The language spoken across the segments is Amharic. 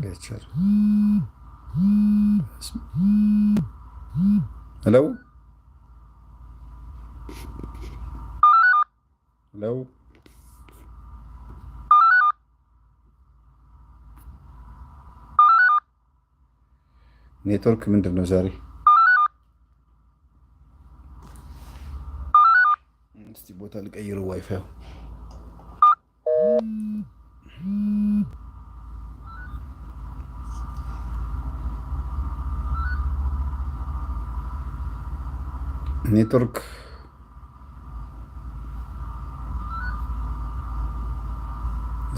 Geçer. Hello? Hello? ኔትወርክ ምንድን ነው ዛሬ? እስቲ ቦታ ልቀይረው ዋይፋዩ። ኔትወርክ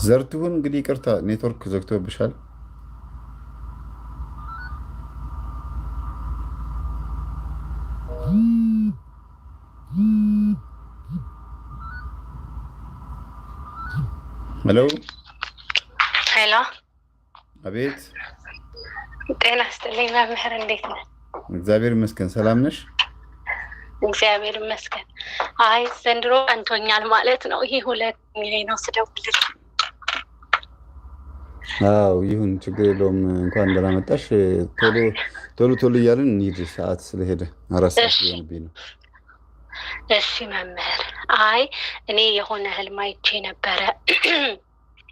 ዘርትሁን እንግዲህ ይቅርታ፣ ኔትወርክ ዘግቶብሻል። ሄሎ ሄሎ። አቤት። ጤና ይስጥልኝ መምህር፣ እንዴት ነህ? እግዚአብሔር ይመስገን። ሰላም ነሽ? እግዚአብሔር ይመስገን። አይ ዘንድሮ ቀንቶኛል ማለት ነው። ይሄ ሁለተኛዬ ነው ስደውልልህ። አዎ ይሁን፣ ችግር የለውም። እንኳን ደህና መጣሽ። ቶሎ እያልን እንሂድ፣ ሰዓት ስለሄደ 4 ሰዓት ሊሆንብኝ ነው። እሺ መምህር፣ አይ እኔ የሆነ ህልም አይቼ ነበረ።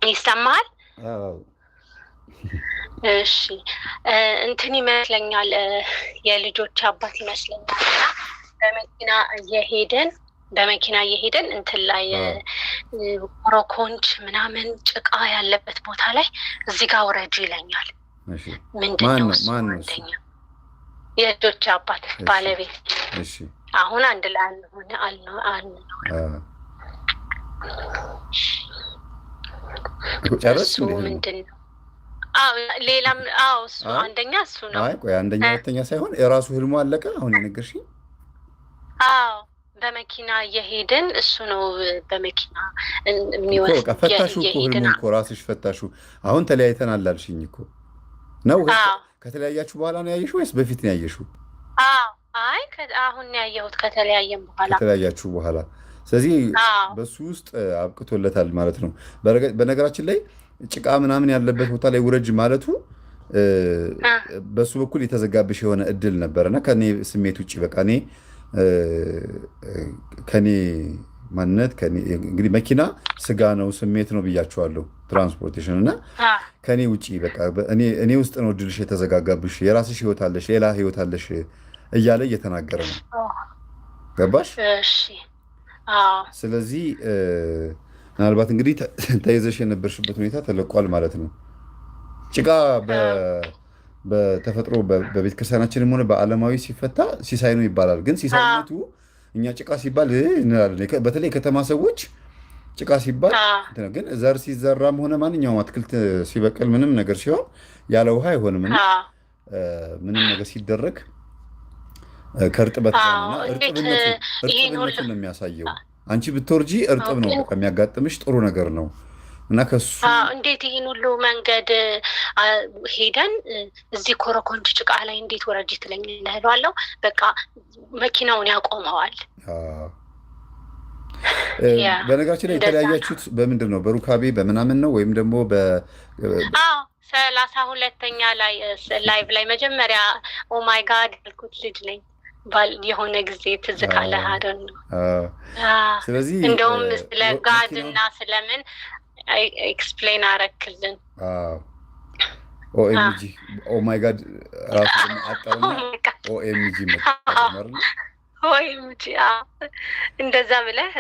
ይሰማሃል? አዎ። እሺ እንትን ይመስለኛል፣ የልጆች አባት ይመስለኛል። በመኪና እየሄድን እንትን ላይ ኮረኮንች ምናምን ጭቃ ያለበት ቦታ ላይ እዚህ ጋር ውረጅ ይለኛል። ምንድን ነው እሱ? አንደኛ የልጆች አባት ባለቤት። አሁን አንድ ላይ ጨረስ ምንድን ነው? ሌላም እሱ አንደኛ እሱ ነው። ቆይ አንደኛ ሁለተኛ ሳይሆን የራሱ ህልሙ አለቀ። አሁን የነገርሽኝ? በመኪና እየሄድን እሱ ነው በመኪና የሚወስድ። ፈታሹ እኮ ህልሙን እኮ ራስሽ ፈታሹ። አሁን ተለያይተናል አልሽኝ እኮ ነው። ከተለያያችሁ በኋላ ነው ያየሽው ወይስ በፊት ነው ያየሽው? አይ አሁን ያየሁት ከተለያየም በኋላ። ከተለያያችሁ በኋላ። ስለዚህ በሱ ውስጥ አብቅቶለታል ማለት ነው። በነገራችን ላይ ጭቃ ምናምን ያለበት ቦታ ላይ ውረጅ ማለቱ በሱ በኩል የተዘጋብሽ የሆነ እድል ነበረና ከኔ ስሜት ውጭ በቃ እኔ ከኔ ማንነት እንግዲህ መኪና ስጋ ነው ስሜት ነው ብያችኋለሁ፣ ትራንስፖርቴሽን እና ከኔ ውጭ በቃ እኔ ውስጥ ነው እድልሽ የተዘጋጋብሽ፣ የራስሽ ህይወት አለሽ፣ ሌላ ህይወት አለሽ እያለ እየተናገረ ነው። ገባሽ? ስለዚህ ምናልባት እንግዲህ ተይዘሽ የነበርሽበት ሁኔታ ተለቋል ማለት ነው። ጭቃ በተፈጥሮ በቤተ ክርስቲያናችንም ሆነ በዓለማዊ ሲፈታ ሲሳይ ነው ይባላል። ግን ሲሳይነቱ እኛ ጭቃ ሲባል እንላለን። በተለይ ከተማ ሰዎች ጭቃ ሲባል ግን ዘር ሲዘራም ሆነ ማንኛውም አትክልት ሲበቅል ምንም ነገር ሲሆን ያለ ውሃ አይሆንም እና ምንም ነገር ሲደረግ ከእርጥበት ጋርና እርጥብነቱን ነው የሚያሳየው። አንቺ ብትወርጂ እርጥብ ነው የሚያጋጥምሽ፣ ጥሩ ነገር ነው እና ከሱ እንዴት ይህን ሁሉ መንገድ ሄደን እዚህ ኮረኮንች ጭቃ ላይ እንዴት ወረጅ ትለኛለህ እለዋለሁ። በቃ መኪናውን ያቆመዋል። በነገራችን ላይ የተለያያችሁት በምንድን ነው? በሩካቤ በምናምን ነው ወይም ደግሞ 32ኛ ላይ ላይቭ ላይ መጀመሪያ ኦማይ ጋድ ያልኩት ልጅ ነኝ የሆነ ጊዜ ትዝ ካለህ አይደል ነው። ስለዚህ እንደውም ስለ ጋድ እና ስለምን ኤክስፕሌን አረክልን። ኦኤምጂ ኦማይ ጋድ ራሱ አጣውና ኦኤምጂ መጣመር ኦኤምጂ እንደዛ ብለህ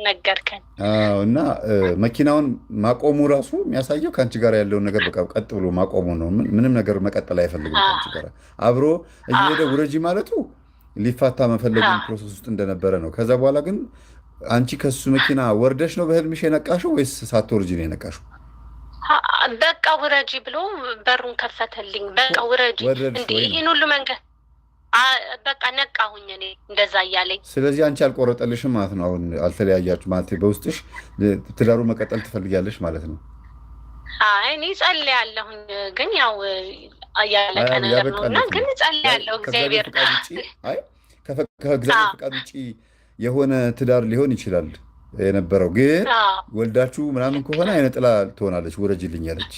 ነገርከን። እና መኪናውን ማቆሙ ራሱ የሚያሳየው ከአንቺ ጋር ያለውን ነገር በቃ ቀጥ ብሎ ማቆሙ ነው። ምንም ነገር መቀጠል አይፈልግም ከአንቺ ጋር አብሮ እየሄደ ውረጂ ማለቱ ሊፋታ መፈለጉን ፕሮሰስ ውስጥ እንደነበረ ነው። ከዛ በኋላ ግን አንቺ ከሱ መኪና ወርደሽ ነው በህልምሽ የነቃሽው ወይስ ሳትወርጂ ነው የነቃሽው? በቃ ውረጂ ብሎ በሩን ከፈተልኝ። በቃ ውረጂ እንዴ ይሄን ሁሉ መንገድ በቃ ነቃሁኝ እኔ እንደዛ እያለኝ። ስለዚህ አንቺ አልቆረጠልሽም ማለት ነው። አሁን አልተለያያችሁ ማለት በውስጥሽ ትዳሩ መቀጠል ትፈልጊያለሽ ማለት ነው? እኔ ጸልያለሁኝ ግን ያው ያለቀ ነገር ነውና ግን ጸልያለሁ። ከእግዚአብሔር ፍቃድ ውጭ የሆነ ትዳር ሊሆን ይችላል የነበረው፣ ግን ወልዳችሁ ምናምን ከሆነ አይነ ጥላ ትሆናለች። ውረጅልኝ ያለች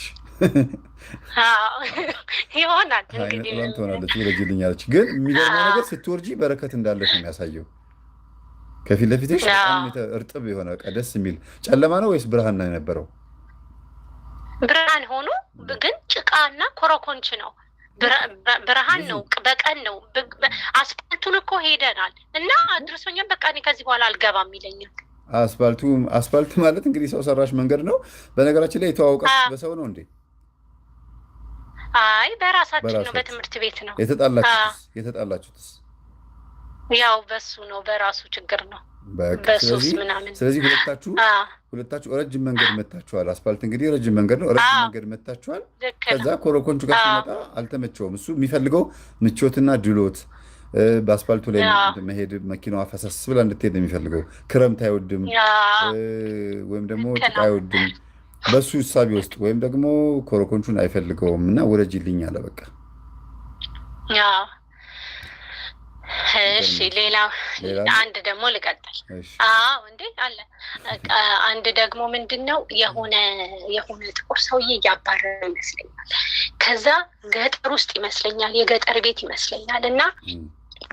ይሆናል እንግዲህ ትሆናለች ውረጅልኝ አለች። ግን የሚገርመው ነገር ስትወርጂ በረከት እንዳለሽ ነው የሚያሳየው። ከፊት ለፊትሽ በጣም እርጥብ የሆነ ደስ የሚል ጨለማ ነው ወይስ ብርሃን ነው የነበረው? ብርሃን ሆኖ ግን ጭቃና ኮረኮንች ነው። ብርሃን ነው፣ በቀን ነው። አስፓልቱን እኮ ሄደናል እና አድርሶኛል። በቃ እኔ ከዚህ በኋላ አልገባም ይለኛል። አስፓልት ማለት እንግዲህ ሰው ሰራሽ መንገድ ነው። በነገራችን ላይ የተዋወቃችሁት በሰው ነው እንዴ? አይ በራሳችን ነው፣ በትምህርት ቤት ነው። የተጣላችሁትስ? ያው በሱ ነው፣ በራሱ ችግር ነው። በሱስ ምናምን። ስለዚህ ሁለታችሁ ረጅም መንገድ መታችኋል። አስፓልት እንግዲህ ረጅም መንገድ ነው። ረጅም መንገድ መታችኋል። ከዛ ኮረኮንቹ ጋር ሲመጣ አልተመቸውም። እሱ የሚፈልገው ምቾትና ድሎት፣ በአስፓልቱ ላይ መሄድ፣ መኪናዋ ፈሰስ ብላ እንድትሄድ ነው የሚፈልገው። ክረምት አይወድም ወይም ደግሞ ጭቃ አይወድም በሱ እሳቤ ውስጥ፣ ወይም ደግሞ ኮረኮንቹን አይፈልገውም እና ወረጅልኝ አለ በቃ። እሺ ሌላ አንድ ደግሞ ልቀጥል። እንዴ አለ አንድ ደግሞ ምንድን ነው የሆነ ጥቁር ሰውዬ እያባረረ ይመስለኛል። ከዛ ገጠር ውስጥ ይመስለኛል፣ የገጠር ቤት ይመስለኛል እና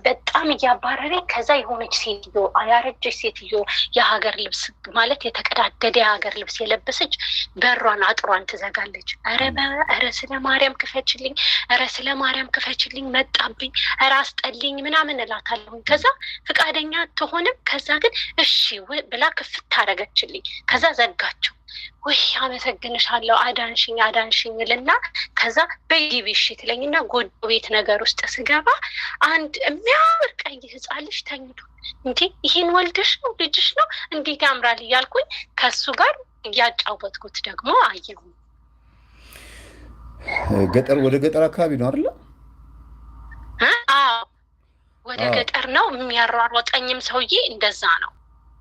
በጣም እያባረረ ከዛ የሆነች ሴትዮ፣ ያረጀች ሴትዮ የሀገር ልብስ ማለት የተቀዳደደ የሀገር ልብስ የለበሰች በሯን አጥሯን ትዘጋለች። ኧረ ስለ ማርያም ክፈችልኝ፣ ኧረ ስለ ማርያም ክፈችልኝ፣ መጣብኝ፣ ኧረ አስጠልኝ ምናምን እላታለሁኝ። ከዛ ፍቃደኛ ትሆንም። ከዛ ግን እሺ ብላ ክፍት ታደረገችልኝ። ከዛ ዘጋቸው። ውይ አመሰግንሻለሁ አዳንሽኝ ልና ከዛ በጊቢ እሺ ትለኝና ጎጆ ቤት ነገር ውስጥ ስገባ አንድ የሚያምር ቀይ ሕፃን ልጅ ተኝቶ እንዴ ይሄን ወልደሽ ነው ልጅሽ ነው እንዴት ያምራል እያልኩኝ ከሱ ጋር እያጫወትኩት ደግሞ አየሁ። ወደ ገጠር አካባቢ ነው አይደል? ወደ ገጠር ነው የሚያሯሯጠኝም ሰውዬ እንደዛ ነው።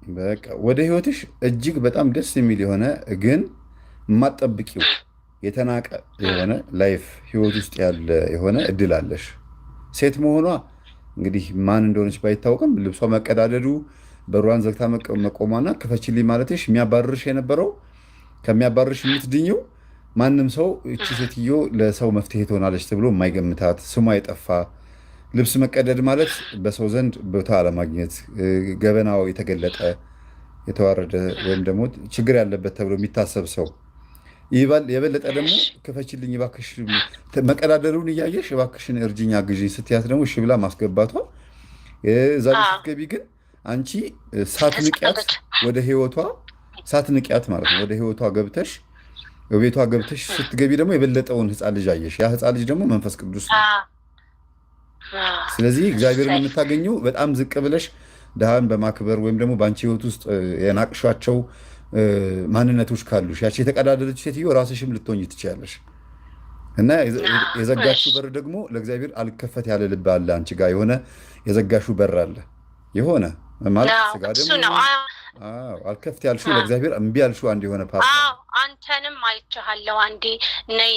በቃ ወደ ህይወትሽ እጅግ በጣም ደስ የሚል የሆነ ግን የማትጠብቂው የተናቀ የሆነ ላይፍ ህይወት ውስጥ ያለ የሆነ እድል አለሽ። ሴት መሆኗ እንግዲህ ማን እንደሆነች ባይታወቅም ልብሷ መቀዳደዱ፣ በሯን ዘግታ መቆሟና ክፈችልኝ ማለትሽ የሚያባርርሽ የነበረው ከሚያባርርሽ የምትድኘው ማንም ሰው እቺ ሴትዮ ለሰው መፍትሄ ትሆናለች ተብሎ የማይገምታት ስሟ የጠፋ ልብስ መቀደድ ማለት በሰው ዘንድ ቦታ አለማግኘት፣ ገበናው የተገለጠ የተዋረደ ወይም ደግሞ ችግር ያለበት ተብሎ የሚታሰብ ሰው የበለጠ ደግሞ ክፈችልኝ እባክሽ መቀዳደሉን እያየሽ እባክሽን እርጅኛ ግዢ ስትያት ደግሞ እሺ ብላ ማስገባቷ። እዛ ስትገቢ ግን አንቺ ሳትንቂያት ወደ ህይወቷ ሳትንቂያት ማለት ነው ወደ ህይወቷ ገብተሽ ቤቷ ገብተሽ ስትገቢ ደግሞ የበለጠውን ህፃን ልጅ አየሽ። ያ ህፃን ልጅ ደግሞ መንፈስ ቅዱስ ነው። ስለዚህ እግዚአብሔርን የምታገኘው በጣም ዝቅ ብለሽ ድሃን በማክበር ወይም ደግሞ በአንቺ ህይወት ውስጥ የናቅሻቸው ማንነቶች ካሉሽ ያቺ የተቀዳደለች ሴትዮ ራስሽም ልትሆኝ ትችያለሽ። እና የዘጋሽው በር ደግሞ ለእግዚአብሔር አልከፈት ያለ ልብ አለ አንቺ ጋር የሆነ የዘጋሽው በር አለ የሆነ ማለት ስጋ ደግሞ አልከፍት ያልሽው ለእግዚአብሔር እምቢ ያልሽው አንድ የሆነ ፓርት አንተንም አይቻለሁ። አንዴ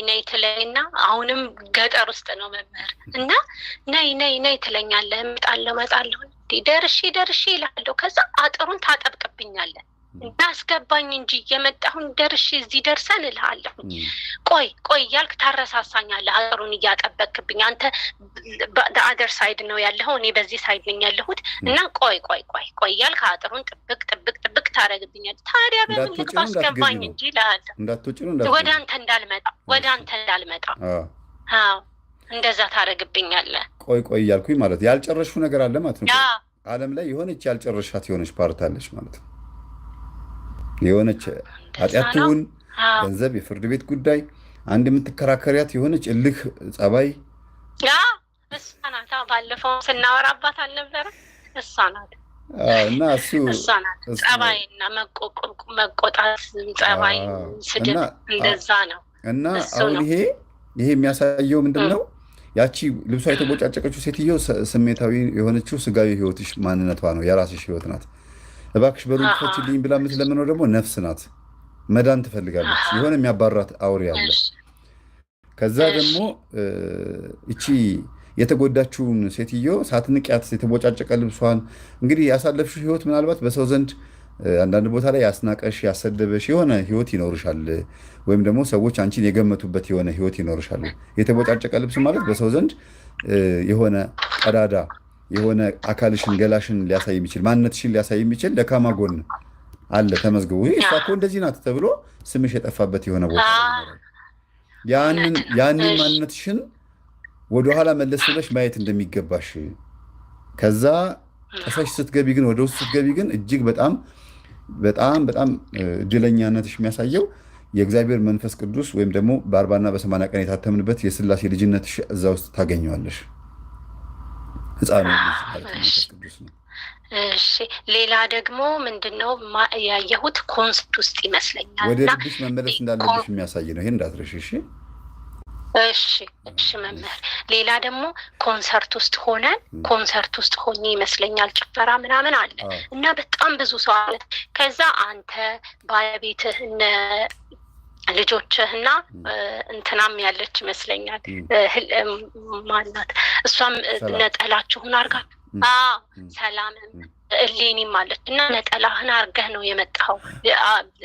ነይ ትለኝና አሁንም ገጠር ውስጥ ነው መምህር እና ነይ ትለኛለህ። እመጣለሁ ደርሼ እላለሁ። ከዛ አጥሩን ታጠብቅብኛለህ እና አስገባኝ እንጂ የመጣሁን ደርሼ እዚህ ደርሰን እልሃለሁ። ቆይ እያልክ ታረሳሳኛለህ። አጥሩን እያጠበቅብኝ አንተ በአደር ሳይድ ነው ያለኸው፣ እኔ በዚህ ሳይድ ነኝ ያለሁት እና ቆይ እያልክ አጥሩን ጥብቅ ታደርግብኛለህ። ታዲያ በምን ልክ አስገባኝ እንጂ እልሃለሁ። ወደ አንተ እንዳልመጣ እንደዛ ታደርግብኛለህ። ቆይ እያልኩኝ ማለት ያልጨረሽው ነገር አለ ማለት ነው። ዓለም ላይ የሆነች ያልጨረሻት የሆነች ፓርት አለች ማለት ነው። የሆነች ኃጢአት ትሁን ገንዘብ፣ የፍርድ ቤት ጉዳይ፣ አንድ የምትከራከሪያት የሆነች እልህ ጸባይ እሷ ናት። ባለፈው ስናወራባት አልነበረ? እሷ ናት። እና እሷ ናት። ጸባይና መቆጣት፣ ጸባይ፣ ስድብ እንደዛ ነው። እና አሁን ይሄ የሚያሳየው ምንድን ነው? ያቺ ልብሷ የተቦጫጨቀችው ሴትዮ ስሜታዊ የሆነችው ስጋዊ ህይወትሽ ማንነቷ ነው፣ የራስሽ ህይወት ናት። እባክሽ በሩን ክፈችልኝ ብላ የምትለምነው ደግሞ ነፍስ ናት። መዳን ትፈልጋለች። የሆነ የሚያባራት አውሬ አለ። ከዛ ደግሞ እቺ የተጎዳችውን ሴትዮ ሳትንቂያት የተቦጫጨቀ ልብሷን እንግዲህ ያሳለፍሽው ህይወት ምናልባት በሰው ዘንድ አንዳንድ ቦታ ላይ ያስናቀሽ ያሰደበሽ የሆነ ህይወት ይኖርሻል፣ ወይም ደግሞ ሰዎች አንቺን የገመቱበት የሆነ ህይወት ይኖርሻል። የተቦጫጨቀ ልብስ ማለት በሰው ዘንድ የሆነ ቀዳዳ የሆነ አካልሽን ገላሽን ሊያሳይ የሚችል ማንነትሽን ሊያሳይ የሚችል ደካማ ጎን አለ ተመዝግቦ፣ ይሄ እሷ እኮ እንደዚህ ናት ተብሎ ስምሽ የጠፋበት የሆነ ቦታ ያንን ማንነትሽን ወደኋላ መለስ ብለሽ ማየት እንደሚገባሽ፣ ከዛ ጥሰሽ ስትገቢ ግን ወደ ውስጥ ስትገቢ ግን እጅግ በጣም በጣም በጣም እድለኛነትሽ የሚያሳየው የእግዚአብሔር መንፈስ ቅዱስ ወይም ደግሞ በ40 እና በ80 ቀን የታተምንበት የስላሴ ልጅነትሽ እዛ ውስጥ ታገኘዋለሽ። ህፃኑ መንፈስ ቅዱስ ነው። እሺ ሌላ ደግሞ ምንድነው ያየሁት ኮንሰርት ውስጥ ይመስለኛል ወደ ልብሽ መመለስ እንዳለብሽ የሚያሳይ ነው። ይሄ እንዳትረሽ እሺ። እሺ መምህር፣ ሌላ ደግሞ ኮንሰርት ውስጥ ሆኜ ይመስለኛል ጭፈራ ምናምን አለ እና በጣም ብዙ ሰው አለ። ከዛ አንተ ባለቤትህ ልጆችህና እንትናም ያለች ይመስለኛል ማናት እሷም ነጠላችሁን አርጋ ሰላምም እሌኒም አለች እና ነጠላህን አርገህ ነው የመጣኸው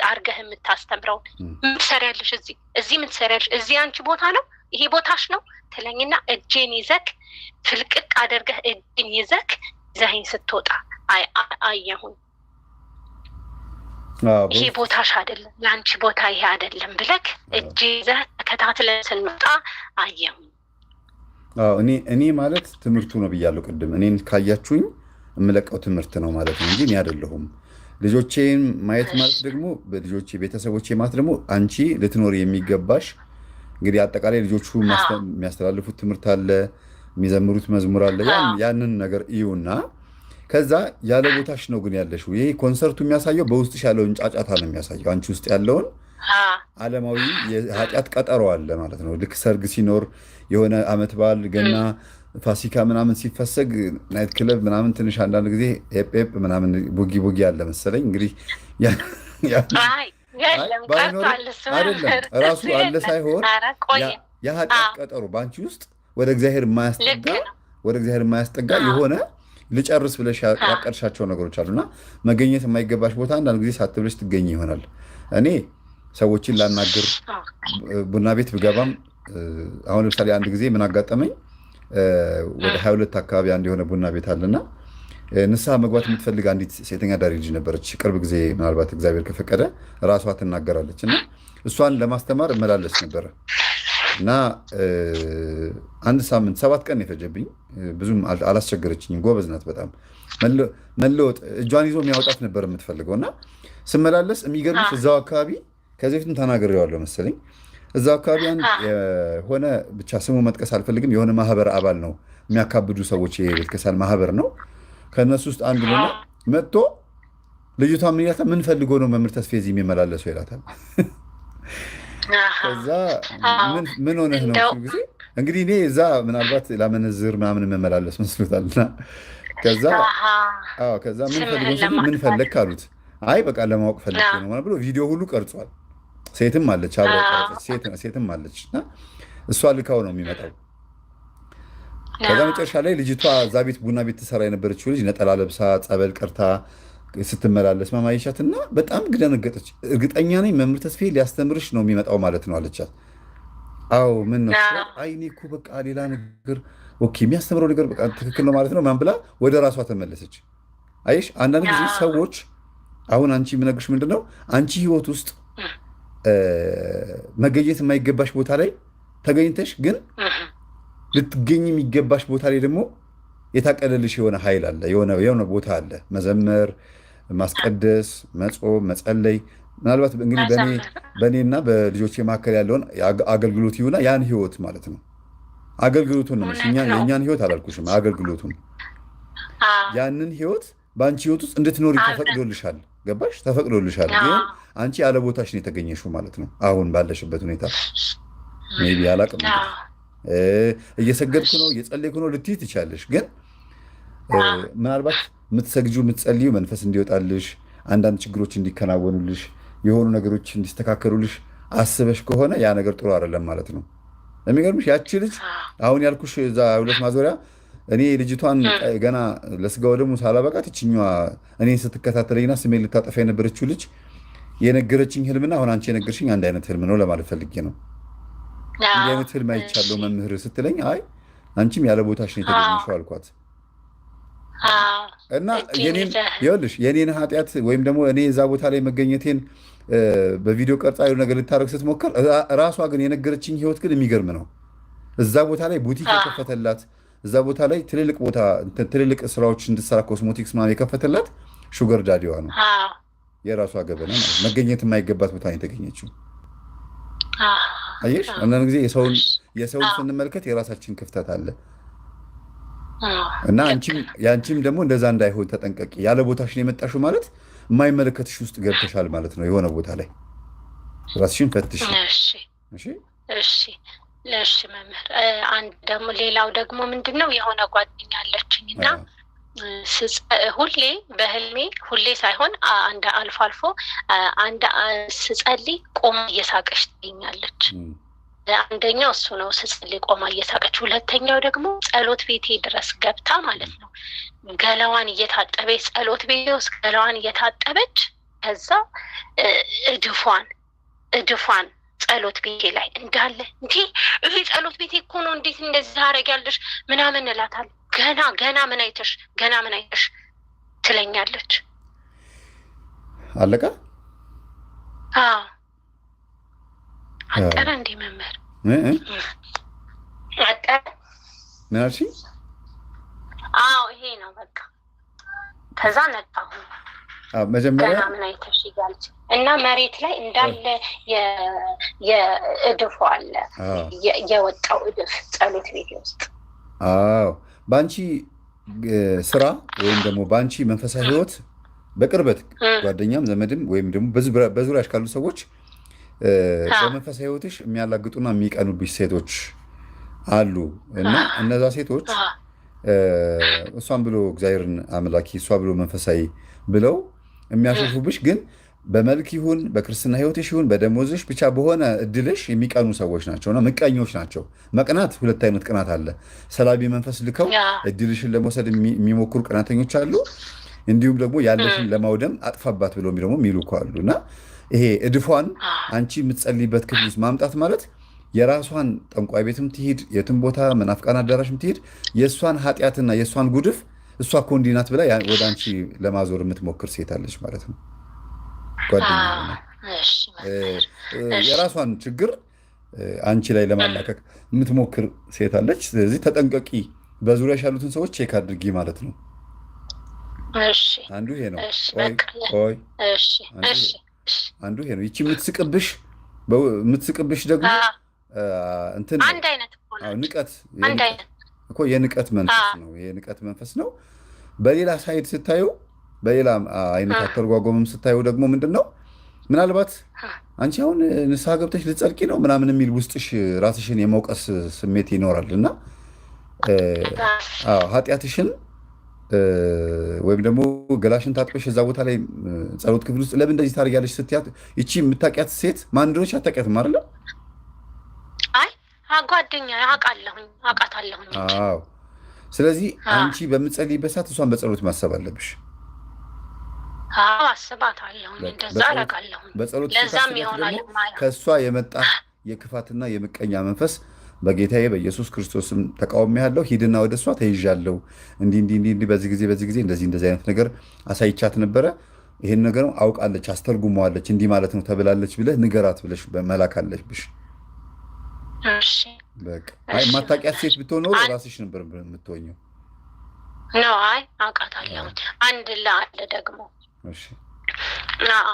አርገህ የምታስተምረው። ምን ትሰሪያለሽ እዚህ ምን ትሰሪያለሽ? እዚህ አንቺ ቦታ ነው ይሄ ቦታሽ ነው ትለኝና እጄን ይዘክ ፍልቅቅ አድርገህ እጄን ይዘክ ዘህኝ ስትወጣ አየሁን። ይሄ ቦታሽ አይደለም ለአንቺ ቦታ ይሄ አይደለም ብለክ እጄ ይዘህ ተከታትለን ስንወጣ አየሁን። እኔ ማለት ትምህርቱ ነው ብያለሁ ቅድም። እኔን ካያችሁኝ የምለቀው ትምህርት ነው ማለት ነው እንጂ እኔ አይደለሁም። ልጆቼን ማየት ማለት ደግሞ በልጆቼ ቤተሰቦቼ ማለት ደግሞ አንቺ ልትኖር የሚገባሽ እንግዲህ አጠቃላይ ልጆቹ የሚያስተላልፉት ትምህርት አለ፣ የሚዘምሩት መዝሙር አለ። ያንን ነገር እዩና ከዛ ያለ ቦታሽ ነው ግን ያለሽው። ይሄ ኮንሰርቱ የሚያሳየው በውስጥሽ ያለውን ጫጫታ ነው የሚያሳየው። አንቺ ውስጥ ያለውን ዓለማዊ የኃጢአት ቀጠሮ አለ ማለት ነው። ልክ ሰርግ ሲኖር የሆነ አመት በዓል ገና ፋሲካ ምናምን ሲፈሰግ ናይት ክለብ ምናምን ትንሽ አንዳንድ ጊዜ ኤፕ ምናምን ቡጊ አለ መሰለኝ እንግዲህ አይደለም ራሱ አለ ሳይሆን የኃጢአት ቀጠሮ በአንቺ ውስጥ ወደ እግዚአብሔር የማያስጠጋ የሆነ ልጨርስ ብለሽ ያቀድሻቸው ነገሮች አሉና መገኘት የማይገባሽ ቦታ አንዳንድ ጊዜ ሳትብለሽ ትገኝ ይሆናል። እኔ ሰዎችን ላናግር ቡና ቤት ብገባም አሁን ለምሳሌ አንድ ጊዜ ምን አጋጠመኝ፣ ወደ 22 አካባቢ አንድ የሆነ ቡና ቤት አለና ንስሐ መግባት የምትፈልግ አንዲት ሴተኛ ዳሪ ልጅ ነበረች። ቅርብ ጊዜ ምናልባት እግዚአብሔር ከፈቀደ ራሷ ትናገራለች እና እሷን ለማስተማር እመላለስ ነበረ እና 1 ሳምንት 7 ቀን የፈጀብኝ። ብዙም አላስቸገረችኝም። ጎበዝ ናት በጣም መለወጥ እጇን ይዞ የሚያወጣት ነበር የምትፈልገው እና ስመላለስ የሚገርምሽ እዛው አካባቢ ከዚህ በፊትም ተናግሬዋለሁ መሰለኝ እዛው አካባቢ የሆነ ብቻ ስሙ መጥቀስ አልፈልግም የሆነ ማህበር አባል ነው የሚያካብዱ ሰዎች የቤተክርስቲያን ማህበር ነው። ከእነሱ ውስጥ አንዱ ነው መጥቶ ልጅቷ ምን ይላታል፣ ምን ፈልጎ ነው መምህር ተስፋዬ እዚህ የሚመላለሰው ይላታል። ከዛ ምን ሆነህ ነው ጊዜ እንግዲህ እኔ እዛ ምናልባት ላመነዝር ምናምን የምመላለስ መስሎታልና ከዛ ምን ፈለግ ካሉት አይ በቃ ለማወቅ ፈልግ ነው ብሎ ቪዲዮ ሁሉ ቀርጿል። ሴትም አለች ሴትም አለች እና እሷ ልካው ነው የሚመጣው። ከዛ መጨረሻ ላይ ልጅቷ እዛ ቤት ቡና ቤት ትሰራ የነበረችው ልጅ ነጠላ ለብሳ ጸበል ቀርታ ስትመላለስ ማማይሻት እና በጣም ደነገጠች። እርግጠኛ ነኝ መምህር ተስፋዬ ሊያስተምርሽ ነው የሚመጣው ማለት ነው አለቻት። አዎ ምን ነው አይ እኔ እኮ በቃ ሌላ ነገር ኦኬ የሚያስተምረው ነገር በቃ ትክክል ነው ማለት ነው ማን ብላ ወደ ራሷ ተመለሰች። አይሽ አንዳንድ ጊዜ ሰዎች አሁን አንቺ የምነግርሽ ምንድነው አንቺ ህይወት ውስጥ መገኘት የማይገባሽ ቦታ ላይ ተገኝተሽ ግን ልትገኝ የሚገባሽ ቦታ ላይ ደግሞ የታቀደልሽ የሆነ ኃይል አለ፣ የሆነ ቦታ አለ። መዘመር፣ ማስቀደስ፣ መጾም፣ መጸለይ ምናልባት እንግዲህ በእኔና በልጆቼ መካከል ያለውን አገልግሎት ይሁና ያን ህይወት ማለት ነው። አገልግሎቱን ነው የእኛን ህይወት አላልኩሽም፣ አገልግሎቱን ያንን ህይወት በአንቺ ህይወት ውስጥ እንድትኖሪ ተፈቅዶልሻል። ገባሽ? ተፈቅዶልሻል። ግን አንቺ ያለ ቦታሽ ነው የተገኘሽው ማለት ነው። አሁን ባለሽበት ሁኔታ ሜይ ቢ አላቅም እየሰገድኩ ነው እየጸለይኩ ነው ልትይ ትቻለሽ። ግን ምናልባት የምትሰግጂው የምትጸልዩ መንፈስ እንዲወጣልሽ አንዳንድ ችግሮች እንዲከናወኑልሽ የሆኑ ነገሮች እንዲስተካከሉልሽ አስበሽ ከሆነ ያ ነገር ጥሩ አይደለም ማለት ነው። የሚገርምሽ ያቺ ልጅ አሁን ያልኩሽ እዛ 2 ማዞሪያ እኔ ልጅቷን ገና ለስጋው ደግሞ ሳላበቃት ይችኛዋ እኔን ስትከታተለኝና ስሜን ልታጠፋ የነበረችው ልጅ የነገረችኝ ህልምና አሁን አንቺ የነገርሽኝ አንድ አይነት ህልም ነው ለማለት ፈልጌ ነው። እንዲህ አይነት ህልም አይቻለሁ መምህር ስትለኝ አይ አንቺም ያለ ቦታሽ ነው የተገኘሽው አልኳት። እና ይኸውልሽ የኔን ኃጢአት ወይም ደግሞ እኔ እዛ ቦታ ላይ መገኘቴን በቪዲዮ ቀርጻ ነገር ልታደርግ ስትሞክር ራሷ ግን የነገረችኝ ህይወት ግን የሚገርም ነው። እዛ ቦታ ላይ ቡቲክ የከፈተላት እዛ ቦታ ላይ ትልልቅ ስራዎች እንድትሰራ ኮስሞቲክስ ምናምን የከፈተላት ሹገር ዳዲዋ ነው። የራሷ ገበና ማለት መገኘት የማይገባት ቦታ ነው የተገኘችው። አየሽ፣ አንዳንድ ጊዜ የሰውን ስንመለከት የራሳችን ክፍተት አለ እና ያንቺም ደግሞ እንደዛ እንዳይሆን ተጠንቀቂ። ያለ ቦታሽ ነው የመጣሽው ማለት የማይመለከትሽ ውስጥ ገብተሻል ማለት ነው። የሆነ ቦታ ላይ ራስሽን ፈትሽ። እሺ መምህር፣ አንድ ደግሞ ሌላው ደግሞ ምንድነው የሆነ ጓደኛ አለችኝና ሁሌ በህልሜ ሁሌ ሳይሆን አንድ አልፎ አልፎ አንድ ስጸልይ ቆማ እየሳቀች ትገኛለች። አንደኛው እሱ ነው፣ ስጸልይ ቆማ እየሳቀች። ሁለተኛው ደግሞ ጸሎት ቤቴ ድረስ ገብታ ማለት ነው ገላዋን እየታጠበች ጸሎት ቤቴ ውስጥ ገላዋን እየታጠበች ከዛ እድፏን ጸሎት ቤቴ ላይ እንዳለ እንዴ ይሄ ጸሎት ቤቴ እኮ ነው እንዴት እንደዚህ ታደርጊያለሽ ምናምን እላታለሁ። ገና ምን አይተሽ ትለኛለች። አለቀ። አጠረ እንዴ መምህር አጠረ ምን አልሽኝ? ይሄ ነው በቃ። ከዛ ነቃሁ። መጀመሪያ ምን አይተሽ ይጋልች እና መሬት ላይ እንዳለ የእድፉ አለ የወጣው እድፍ ጸሎት ቤት ውስጥ። በአንቺ ስራ ወይም ደግሞ በአንቺ መንፈሳዊ ህይወት በቅርበት ጓደኛም ዘመድም ወይም ደግሞ በዙሪያሽ ካሉ ሰዎች በመንፈሳዊ ህይወትሽ የሚያላግጡና የሚቀኑብሽ ሴቶች አሉ እና እነዛ ሴቶች እሷን ብሎ እግዚአብሔርን አምላኪ እሷ ብሎ መንፈሳዊ ብለው የሚያሾፉብሽ ግን በመልክ ይሁን በክርስትና ህይወትሽ ይሁን በደሞዝሽ ብቻ በሆነ እድልሽ የሚቀኑ ሰዎች ናቸውና ምቀኞች ናቸው። መቅናት ሁለት አይነት ቅናት አለ። ሰላቢ መንፈስ ልከው እድልሽን ለመውሰድ የሚሞክሩ ቅናተኞች አሉ። እንዲሁም ደግሞ ያለሽን ለማውደም አጥፋባት ብለው ደግሞ የሚልኩ አሉ። እና ይሄ እድፏን አንቺ የምትጸልይበት ክፍል ውስጥ ማምጣት ማለት የራሷን ጠንቋይ ቤትም ትሄድ የትም ቦታ መናፍቃን አዳራሽም ትሄድ የእሷን ኃጢአትና የእሷን ጉድፍ እሷ እኮ እንዲህ ናት ብላ ወደ አንቺ ለማዞር የምትሞክር ሴት አለች ማለት ነው። ጓደኛ የራሷን ችግር አንቺ ላይ ለማላከክ የምትሞክር ሴት አለች። ስለዚህ ተጠንቀቂ፣ በዙሪያሽ ያሉትን ሰዎች ቼክ አድርጊ ማለት ነው። አንዱ ይሄ ነው። አንዱ ይሄ ነው። ይቺ የምትስቅብሽ ደግሞ እንትን ንቀት እኮ የንቀት መንፈስ ነው። የንቀት መንፈስ ነው። በሌላ ሳይድ ስታዩ በሌላ አይነት አተርጓጎምም ስታዩ ደግሞ ምንድን ነው ምናልባት አንቺ አሁን ንስሐ ገብተሽ ልትጸድቂ ነው ምናምን የሚል ውስጥሽ ራስሽን የመውቀስ ስሜት ይኖራል እና ኃጢአትሽን ወይም ደግሞ ገላሽን ታጥበሽ እዛ ቦታ ላይ ጸሎት ክፍል ውስጥ ለምን እንደዚህ ታደርጊያለሽ ስትያት ይቺ የምታውቂያት ሴት ማን እንደሆነች አታውቂያትም አይደለ? ጓደኛ አውቃታለሁኝ። ስለዚህ አንቺ በምትጸልይበት ሰዓት እሷን በጸሎት ማሰብ አለብሽ። አስባታለሁኝ፣ እንደዛ አደርጋለሁኝ። በጸሎት ከእሷ የመጣ የክፋትና የምቀኛ መንፈስ በጌታዬ በኢየሱስ ክርስቶስም ተቃውሜያለሁ፣ ሂድና ወደ እሷ ተይዣለሁ፣ እንዲህ በዚህ ጊዜ እንደዚህ አይነት ነገር አሳይቻት ነበረ፣ ይሄን ነገር አውቃለች፣ አስተርጉመዋለች፣ እንዲህ ማለት ነው ተብላለች ብለህ ንገራት ብለሽ መላክ አለብሽ። የማታውቂያት ሴት ብትሆን ኖሮ ራስሽ ነበር የምትሆኘው። አውቃታለሁኝ። አለ ደግሞ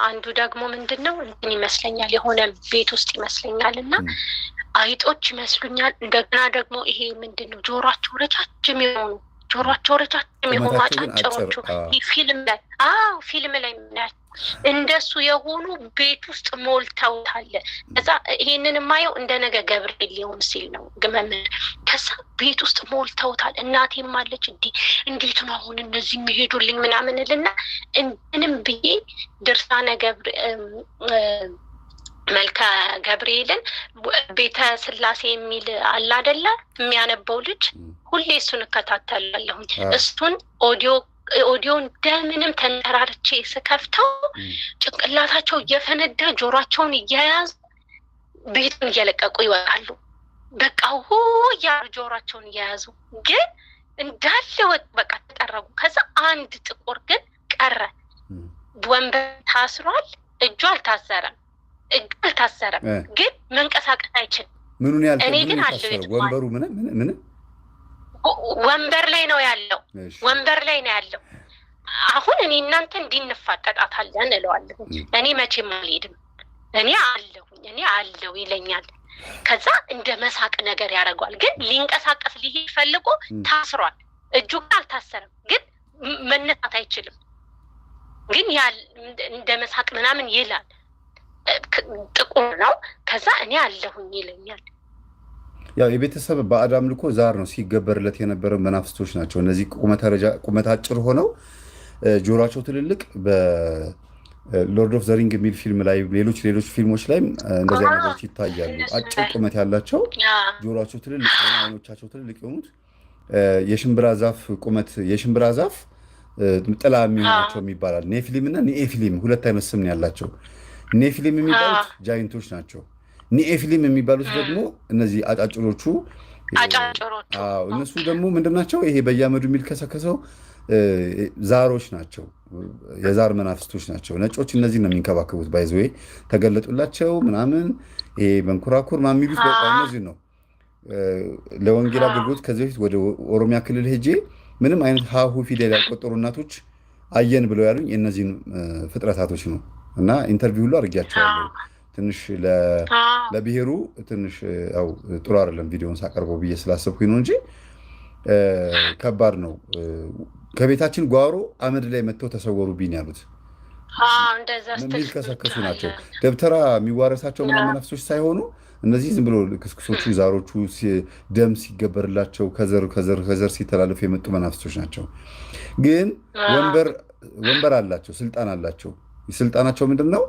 አንዱ ደግሞ ምንድን ነው እንትን ይመስለኛል የሆነ ቤት ውስጥ ይመስለኛል እና አይጦች ይመስሉኛል። እንደገና ደግሞ ይሄ ምንድን ነው ጆሯቸው ረጃጅም የሆኑ አጭሮቹ ፊልም ላይ ምናያቸው እንደሱ የሆኑ ቤት ውስጥ ሞልተውታል። ከዛ ይሄንን የማየው እንደ ነገ ገብርኤል ሊሆን ሲል ነው ግመምር። ከዛ ቤት ውስጥ ሞልተውታል። እናቴም አለች እንዴት ነው አሁን እነዚህ የሚሄዱልኝ ምናምን ልና ምንም ብዬ ድርሳነ መልካ ገብርኤልን ቤተ ስላሴ የሚል አለ አይደለ? የሚያነበው ልጅ ሁሌ እሱን እከታተላለሁኝ። እሱን ኦዲዮ እንደምንም ተንጠራርቼ ስከፍተው ጭንቅላታቸው እየፈነዳ ጆሯቸውን እያያዙ ቤቱን እየለቀቁ ይወጣሉ። በቃ እያሉ ጆሯቸውን እያያዙ ግን እንዳለ በቃ ተጠረጉ። ከዛ አንድ ጥቁር ግን ቀረ። ወንበር ታስሯል፣ እጁ አልታሰረም፣ ግን መንቀሳቀስ አይችልም። ምኑን ያልከው? እኔ ግን አለው ወንበሩ ምን ወንበር ላይ ነው ያለው፣ ወንበር ላይ ነው ያለው። አሁን እኔ እናንተ እንዲንፋጠጣታለን እለዋለሁ። እኔ መቼም አልሄድም፣ እኔ አለሁ ይለኛል። ከዛ እንደ መሳቅ ነገር ያደርገዋል። ግን ሊንቀሳቀስ ሊሄድ ፈልጎ ታስሯል። እጁ ግን አልታሰረም፣ ግን መነሳት አይችልም። ግን እንደ መሳቅ ምናምን ይላል። ጥቁር ነው። ከዛ እኔ አለሁኝ ይለኛል። ያው የቤተሰብ ባዕድ አምልኮ ዛር ነው ሲገበርለት የነበረው መናፍስቶች ናቸው። እነዚህ ቁመት አጭር ሆነው ጆሮአቸው ትልልቅ በሎርድ ኦፍ ዘ ሪንግ የሚል ፊልም ላይ ሌሎች ፊልሞች ላይ እንደዚህ ነገሮች ይታያሉ። አጭር ቁመት ያላቸው ጆሮአቸው ትልልቅ ሆነ አይኖቻቸው ትልልቅ የሆኑት የሽምብራ ዛፍ ቁመት የሽምብራ ዛፍ ጥላ የሚሆናቸው ይባላል። ኔፊሊም እና ኒኤፊሊም ሁለት አይነት ስም ነው ያላቸው። ኔፊሊም የሚባሉት ጃይንቶች ናቸው። ኒኤፊሊም የሚባሉት ደግሞ እነዚህ አጫጭሮቹ እነሱ ደግሞ ምንድናቸው? ይሄ በየአመዱ የሚልከሰከሰው ዛሮች ናቸው። የዛር መናፍስቶች ናቸው። ነጮች እነዚህ ነው የሚንከባከቡት። ባይዘዌ ተገለጡላቸው ምናምን ይሄ መንኮራኩር የሚሉት እነዚህ ነው። ለወንጌል አገልግሎት ከዚህ በፊት ወደ ኦሮሚያ ክልል ሄጄ ምንም አይነት ሀሁ ፊደል ያልቆጠሩ እናቶች አየን ብለው ያሉኝ የእነዚህን ፍጥረታቶች ነው። እና ኢንተርቪው ሁሉ አድርጊያቸዋለሁ። ትንሽ ለብሔሩ ትንሽ ያው ጥሩ አይደለም ቪዲዮን ሳቀርበው ብዬ ስላሰብኩኝ ነው እንጂ ከባድ ነው። ከቤታችን ጓሮ አመድ ላይ መጥተው ተሰወሩብኝ ያሉት የሚልከሰከሱ ናቸው። ደብተራ የሚዋረሳቸው ምናምን ነፍሶች ሳይሆኑ እነዚህ ዝም ብሎ ክስክሶቹ ዛሮቹ ደም ሲገበርላቸው ከዘር ሲተላለፉ የመጡ መናፍስቶች ናቸው። ግን ወንበር አላቸው፣ ስልጣን አላቸው። ስልጣናቸው ምንድን ነው?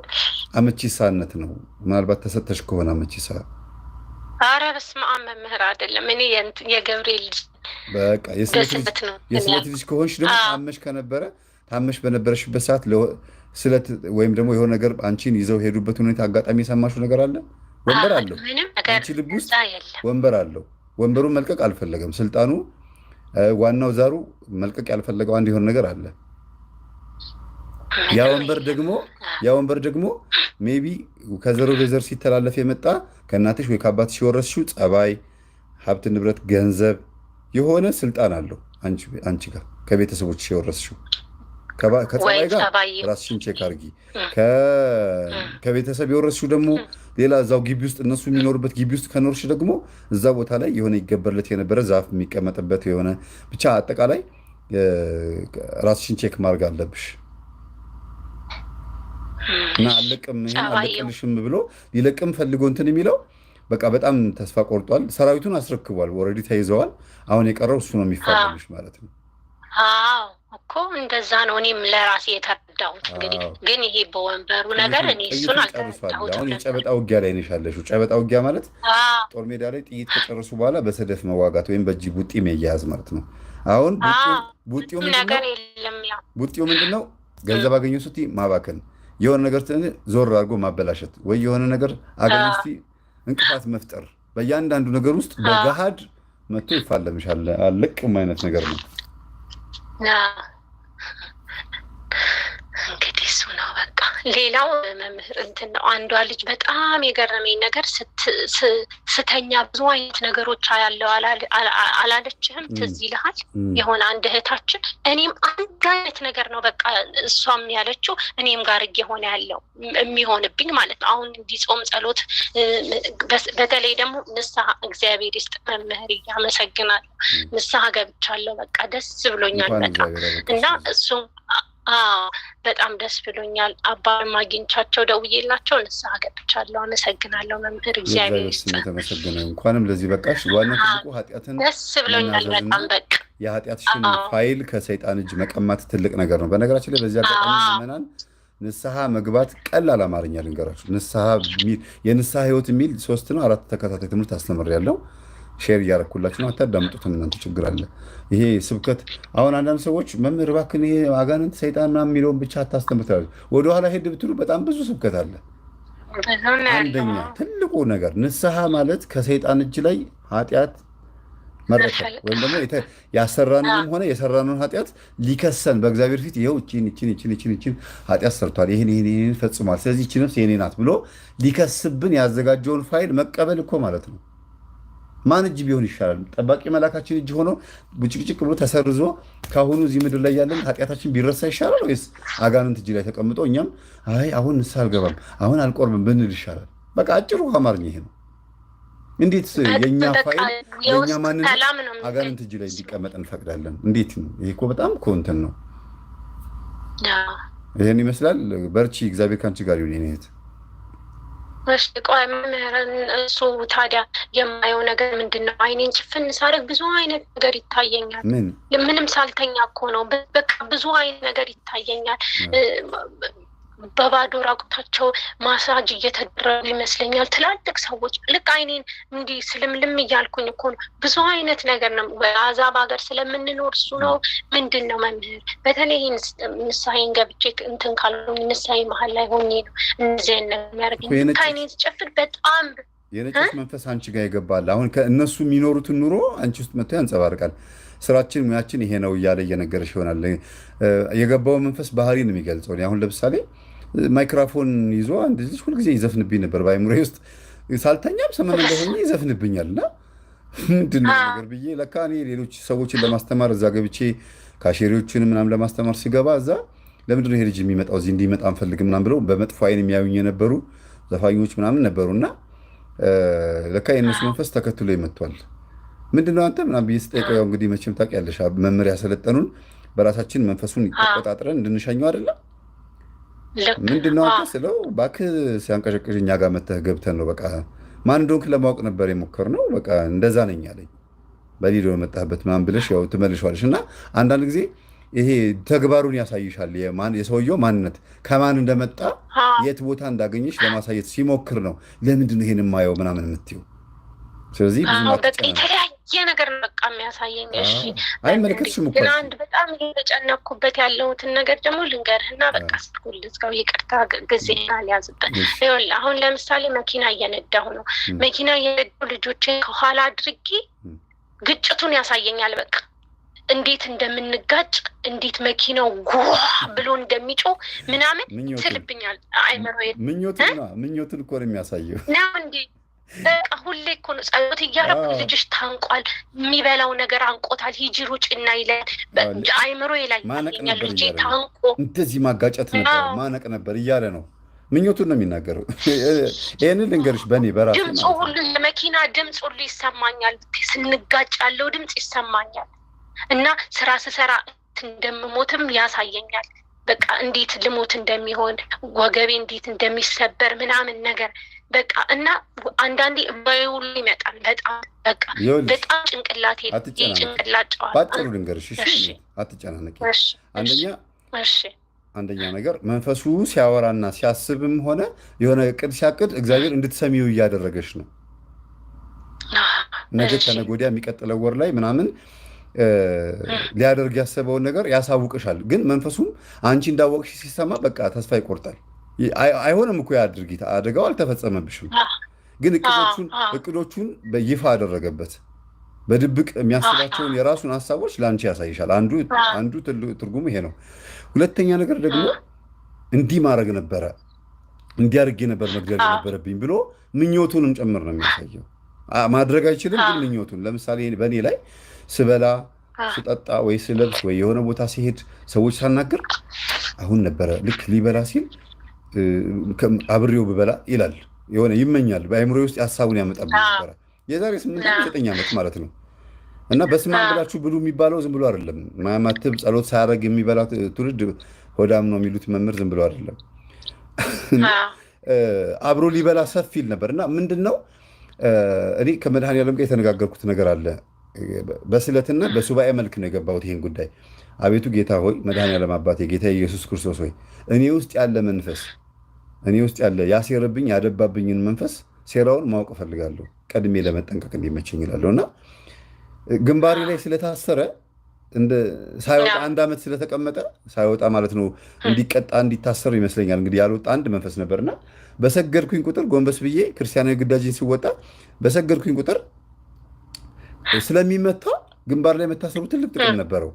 አመቺሳነት ነው። ምናልባት ተሰተሽ ከሆነ አመቺሳ። ኧረ በስመ አብ መምህር አይደለም። እኔ የገብርኤል ልጅ በቃ የስለት ልጅ ከሆንሽ ደግሞ ታመሽ በነበረሽበት ሰዓት ስለት ወይም ደግሞ የሆነ ነገር አንቺን ይዘው ሄዱበት ሁኔታ አጋጣሚ የሰማሽው ነገር አለ? ወንበር አለው። አንቺ ልብ ውስጥ ወንበር አለው። ወንበሩን መልቀቅ አልፈለገም። ስልጣኑ ዋናው ዛሩ መልቀቅ ያልፈለገው አንድ የሆነ ነገር አለ። ያ ወንበር ደግሞ ሜቢ ከዘር ወደ ዘር ሲተላለፍ የመጣ ከእናትሽ ወይ ከአባትሽ የወረስሽው ጸባይ፣ ሀብት፣ ንብረት፣ ገንዘብ የሆነ ስልጣን አለው አንቺ ጋር ከቤተሰቦችሽ የወረስሽው። ከጸባይ ጋር ራስሽን ቼክ አድርጊ። ከቤተሰብ የወረስሽው ደግሞ ሌላ እዛው ግቢ ውስጥ እነሱ የሚኖሩበት ግቢ ውስጥ ከኖርሽ ደግሞ እዛ ቦታ ላይ የሆነ ይገበርለት የነበረ ዛፍ የሚቀመጥበት የሆነ ብቻ አጠቃላይ ራስሽን ቼክ ማድረግ አለብሽ። እና አለቅልሽም ብሎ ሊለቅም ፈልጎ እንትን የሚለው በቃ በጣም ተስፋ ቆርጧል። ሰራዊቱን አስረክቧል። ኦልሬዲ ተይዘዋል። አሁን የቀረው እሱ ነው የሚፋለምሽ ማለት ነው። አዎ እኮ እንደዛ ነው። እኔም ለራሴ የተረዳሁት እንግዲህ ግን ይሄ በወንበሩ ነገር እኔ እሱን አልተረዳሁት። አሁን የጨበጣ ውጊያ ላይ ነሽ ያለሽው። ጨበጣ ውጊያ ማለት ጦር ሜዳ ላይ ጥይት ከጨረሱ በኋላ በሰደፍ መዋጋት ወይም በእጅ ቡጢ መያያዝ ማለት ነው። አሁን ቡጢው ምንድን ነው? ገንዘብ አገኘሁ ስትይ ማባከን፣ የሆነ ነገር ዞር አድርጎ ማበላሸት፣ ወይ የሆነ ነገር አገኘሁ ስትይ እንቅፋት መፍጠር፣ በእያንዳንዱ ነገር ውስጥ በገሃድ መጥቶ ይፋለምሻል። አለቅም አይነት ነገር ነው። እንግዲህ እሱ ነው በቃ። ሌላው መምህር እንትን ነው። አንዷ ልጅ በጣም የገረመኝ ነገር ስተኛ ብዙ አይነት ነገሮች ያለው አላለችህም? ትዝ ይልሃል? የሆነ አንድ እህታችን እኔም አንድ አይነት ነገር ነው በቃ እሷም ያለችው እኔም ጋር እየሆነ ያለው የሚሆንብኝ ማለት ነው። አሁን እንዲህ ጾም ጸሎት፣ በተለይ ደግሞ ንስሐ እግዚአብሔር ይስጥ መምህር፣ እያመሰግናለሁ። ንስሐ ገብቻለሁ። በቃ ደስ ብሎኛል በጣም እና እሱም በጣም ደስ ብሎኛል። አባም አግኝቻቸው ደውዬላቸው ንስሐ ገብቻለሁ። አመሰግናለሁ መምህር፣ እግዚአብሔር ይስጥ። ተመሰግነ። እንኳንም ለዚህ በቃሽ። ዋና ትልቁ ኃጢአትን ደስ ብሎኛል በጣም በቃ የኃጢአትሽን ፋይል ከሰይጣን እጅ መቀማት ትልቅ ነገር ነው። በነገራችን ላይ በዚህ አጋጣሚ ምዕመናን ንስሐ መግባት ቀላል አማርኛ ልንገራችሁ። የንስሐ ህይወት የሚል 3 ነው 4 ተከታታይ ትምህርት አስተምሬያለሁ። ሼር እያደረኩላችሁ ነው። አታዳምጡትም እናንተ ችግር አለ። ይሄ ስብከት አሁን አንዳንድ ሰዎች መምህር እባክህን ይሄ አጋንንት ሰይጣን ምናምን የሚለውን ብቻ አታስተምር። ወደኋላ ሄድ ብትሉ በጣም ብዙ ስብከት አለ። አንደኛ ትልቁ ነገር ንስሐ ማለት ከሰይጣን እጅ ላይ ኃጢአት መረከብ ወይም ደግሞ ያሰራነውን ሆነ የሰራነውን ኃጢአት ሊከሰን በእግዚአብሔር ፊት ይኸው እቺን ኃጢአት ሰርቷል፣ ይህን ፈጽሟል፣ ስለዚህ እቺ ነፍስ የኔ ናት ብሎ ሊከስብን ያዘጋጀውን ፋይል መቀበል እኮ ማለት ነው። ማን እጅ ቢሆን ይሻላል? ጠባቂ መላካችን እጅ ሆኖ ቡጭቅጭቅ ብሎ ተሰርዞ ካሁኑ እዚህ ምድር ላይ ያለን ኃጢአታችን ቢረሳ ይሻላል ወይስ አጋንንት እጅ ላይ ተቀምጦ እኛም አይ አሁን ንስሐ አልገባም አሁን አልቆርብም ብንል ይሻላል? በቃ አጭሩ አማርኛ ይሄ ነው። እንዴት የኛ ፋይል የኛ ማንነት አጋንንት እጅ ላይ እንዲቀመጥ እንፈቅዳለን? እንዴት ነው ይሄ? እኮ በጣም እኮ እንትን ነው። ይሄን ይመስላል። በርቺ፣ እግዚአብሔር ካንቺ ጋር ይሁን። እኔት ቆይ መምህራን፣ እሱ ታዲያ የማየው ነገር ምንድን ነው? አይኔን ጭፍን ሳደርግ ብዙ አይነት ነገር ይታየኛል። ምንም ሳልተኛ እኮ ነው። በቃ ብዙ አይነት ነገር ይታየኛል። በባዶ ራቁታቸው ማሳጅ እየተደረጉ ይመስለኛል ትላልቅ ሰዎች። ልክ አይኔን እንዲህ ስልምልም እያልኩኝ እኮ ነው። ብዙ አይነት ነገር ነው። በአዛብ ሀገር ስለምንኖር እሱ ነው። ምንድን ነው መምህር፣ በተለይ ንስሐዬን ገብቼ እንትን ካልሆኝ ንስሐዬ መሀል ላይ ሆኜ ነው እነዚህ አይነት ነገር የሚያደርገኝ። ከአይኔን ስጨፍን በጣም የነጭስ መንፈስ አንቺ ጋር ይገባል። አሁን ከእነሱ የሚኖሩትን ኑሮ አንቺ ውስጥ መጥቶ ያንጸባርቃል። ስራችን ሙያችን ይሄ ነው እያለ እየነገረሽ ይሆናል። የገባው መንፈስ ባህሪ ነው የሚገልጸው። አሁን ለምሳሌ ማይክሮፎን ይዞ አንድ ልጅ ሁልጊዜ ይዘፍንብኝ ነበር በአይምሮዬ ውስጥ ሳልተኛም ሰመን እንደሆነ ይዘፍንብኛል። እና ምንድን ነው ነገር ብዬ ለካ እኔ ሌሎች ሰዎችን ለማስተማር እዛ ገብቼ ካሼሪዎችን ምናምን ለማስተማር ሲገባ እዛ ለምንድን ነው ይሄ ልጅ የሚመጣው እዚህ እንዲመጣ አንፈልግም ምናምን ብለው በመጥፎ አይን የሚያዩኝ የነበሩ ዘፋኞች ምናምን ነበሩ። እና ለካ የእነሱ መንፈስ ተከትሎ ይመጥቷል። ምንድነው አንተ ምናምን ብዬ ስጠይቀው እንግዲህ መቼም ታውቂያለሽ መመሪያ ያሰለጠኑን በራሳችን መንፈሱን ተቆጣጥረን እንድንሸኘው አይደለም። ምንድነው አንተ ስለው እባክህ ሲያንቀሸቅሽ እኛ ጋር መተህ ገብተን ነው በቃ ማን እንደሆንክ ለማወቅ ነበር የሞከርነው። በቃ እንደዛ ነኝ አለኝ። በሊዶ የመጣህበት ምናምን ብለሽ ያው ትመልሻለሽ። እና አንዳንድ ጊዜ ይሄ ተግባሩን ያሳይሻል። የሰውየው ማንነት ከማን እንደመጣ የት ቦታ እንዳገኘሽ ለማሳየት ሲሞክር ነው ለምንድን ነው ይሄን የማየው ምናምን የምትይው። ስለዚህ የተለያየ ነገር በቃ የሚያሳየኝ። እሺ አይመለከትሽም እኮ ግን አንድ በጣም እየተጨነኩበት ያለሁትን ነገር ደግሞ ልንገርህና በቃ ስኩል እዛው ይቅርታ ጊዜ አልያዝበት። ይኸውልህ አሁን ለምሳሌ መኪና እየነዳሁ ነው። መኪና እየነዳሁ ልጆችን ከኋላ አድርጌ ግጭቱን ያሳየኛል። በቃ እንዴት እንደምንጋጭ እንዴት መኪናው ጎ ብሎ እንደሚጮህ ምናምን ትልብኛል አይምሮዬ። ምኞትን እኮ ነው የሚያሳየው ነው እንዴ? በቃ ሁሌ እኮ ነው ጸሎት እያደረኩ ልጅሽ ታንቋል፣ የሚበላው ነገር አንቆታል፣ ሂጂ ሩጭና ይላል አይምሮዬ ላይ ያገኛል። ልጄ ታንቆ እንደዚህ ማጋጨት ነበር ማነቅ ነበር እያለ ነው ምኞቱን ነው የሚናገረው። ይህንን ልንገርሽ በእኔ በራሴ ድምፁ ሁሉ የመኪና ድምፅ ሁሉ ይሰማኛል። ስንጋጭ ያለው ድምፅ ይሰማኛል። እና ስራ ስሰራ እንደምሞትም ያሳየኛል። በቃ እንዴት ልሞት እንደሚሆን ወገቤ እንዴት እንደሚሰበር ምናምን ነገር በቃ እና አንዳንዴ ባይውሉ ይመጣል። በጣም በቃ በጣም ጭንቅላቴ ጭንቅላት ጨዋታ ባጭሩ ልንገርሽ። እሺ አትጨናነቂ። አንደኛ ነገር መንፈሱ ሲያወራና ሲያስብም ሆነ የሆነ እቅድ ሲያቅድ እግዚአብሔር እንድትሰሚው እያደረገሽ ነው። ነገ ከነገ ወዲያ የሚቀጥለው ወር ላይ ምናምን ሊያደርግ ያሰበውን ነገር ያሳውቅሻል። ግን መንፈሱም አንቺ እንዳወቅሽ ሲሰማ በቃ ተስፋ ይቆርጣል። አይሆንም እኮ ያ ድርጊት አደጋው አልተፈጸመብሽም፣ ግን እቅዶቹን በይፋ አደረገበት። በድብቅ የሚያስባቸውን የራሱን ሀሳቦች ለአንቺ ያሳይሻል። አንዱ ትርጉሙ ይሄ ነው። ሁለተኛ ነገር ደግሞ እንዲህ ማድረግ ነበረ እንዲያርጌ ነበር መግደል ነበረብኝ ብሎ ምኞቱንም ጭምር ነው የሚያሳየው። ማድረግ አይችልም፣ ግን ምኞቱን ለምሳሌ በእኔ ላይ ስበላ ስጠጣ ወይ ስለብስ ወይ የሆነ ቦታ ሲሄድ ሰዎች ሳናገር አሁን ነበረ ልክ ሊበላ ሲል አብሬው ብበላ ይላል። የሆነ ይመኛል። በአእምሮ ውስጥ ሀሳቡን ያመጣብኝ ነበረ። የዛሬ 8-9 ዓመት ማለት ነው። እና በስመ አብ ብላችሁ ብሉ የሚባለው ዝም ብሎ አይደለም። ማማተብ ጸሎት ሳያደርግ የሚበላ ትውልድ ሆዳም ነው የሚሉት መምህር ዝም ብሎ አይደለም። አብሮ ሊበላ ሰፊ ይል ነበር። እና ምንድን ነው እኔ ከመድኃኔዓለም ጋር የተነጋገርኩት ነገር አለ። በስለትና በሱባኤ መልክ ነው የገባሁት ይሄን ጉዳይ። አቤቱ ጌታ ሆይ መድኃኔዓለም አባቴ ጌታ ኢየሱስ ክርስቶስ ሆይ እኔ ውስጥ ያለ መንፈስ እኔ ውስጥ ያለ ያሴረብኝ ያደባብኝን መንፈስ ሴራውን ማወቅ እፈልጋለሁ ቀድሜ ለመጠንቀቅ እንዲመቸኝ ይላለሁ እና ግንባሬ ላይ ስለታሰረ ሳይወጣ 1 ዓመት ስለተቀመጠ ሳይወጣ ማለት ነው እንዲቀጣ እንዲታሰር ይመስለኛል እንግዲህ ያልወጣ አንድ መንፈስ ነበርና በሰገድኩኝ ቁጥር ጎንበስ ብዬ ክርስቲያናዊ ግዳጅን ሲወጣ በሰገድኩኝ ቁጥር ስለሚመታ ግንባር ላይ መታሰሩ ትልቅ ጥቅም ነበረው።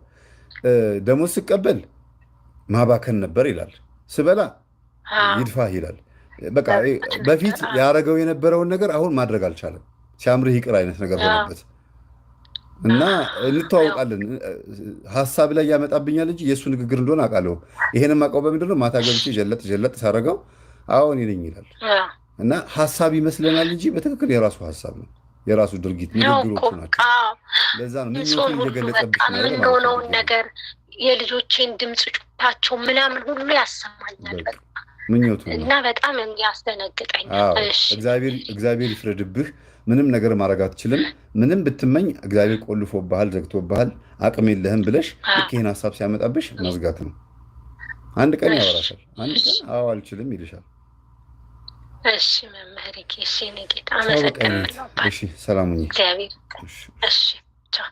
ደሞዝ ስቀበል ማባከን ነበር ይላል፣ ስበላ ይድፋህ ይላል። በቃ በፊት ያረገው የነበረውን ነገር አሁን ማድረግ አልቻለም። ሲያምርህ ይቅር አይነት ነገር ሆነበት እና እንተዋውቃለን። ሀሳብ ላይ ያመጣብኛል እንጂ የእሱ ንግግር እንደሆነ አውቃለሁ። ይሄንም አውቀው በምንድን ነው ማታ ገብቼ ጀለጥ ሳረገው አሁን ይለኝ ይላል እና ሀሳብ ይመስለናል እንጂ በትክክል የራሱ ሀሳብ ነው። የራሱ ድርጊት ንግግሮቹ ናቸው። ለዛ ነው ምኞቱን እየገለጸብሽ የምንሆነውን ነገር የልጆቼን ድምፅ ጩኸታቸው ምናምን ሁሉ ያሰማኛል ምኞቱ እና በጣም ያስደነግጠኛል። እግዚአብሔር ይፍረድብህ። ምንም ነገር ማድረግ አትችልም። ምንም ብትመኝ እግዚአብሔር ቆልፎብሃል፣ ዘግቶብሃል፣ አቅም የለህም ብለሽ ልክ ይህን ሀሳብ ሲያመጣብሽ መዝጋት ነው። አንድ ቀን ያወራሻል። አንድ ቀን አዎ አልችልም ይልሻል። እሺ መምህር ጌሽ ጌታ አመሰግናለሁ። እሺ ሰላም ሁኚ። እግዚአብሔር እሺ ቻው።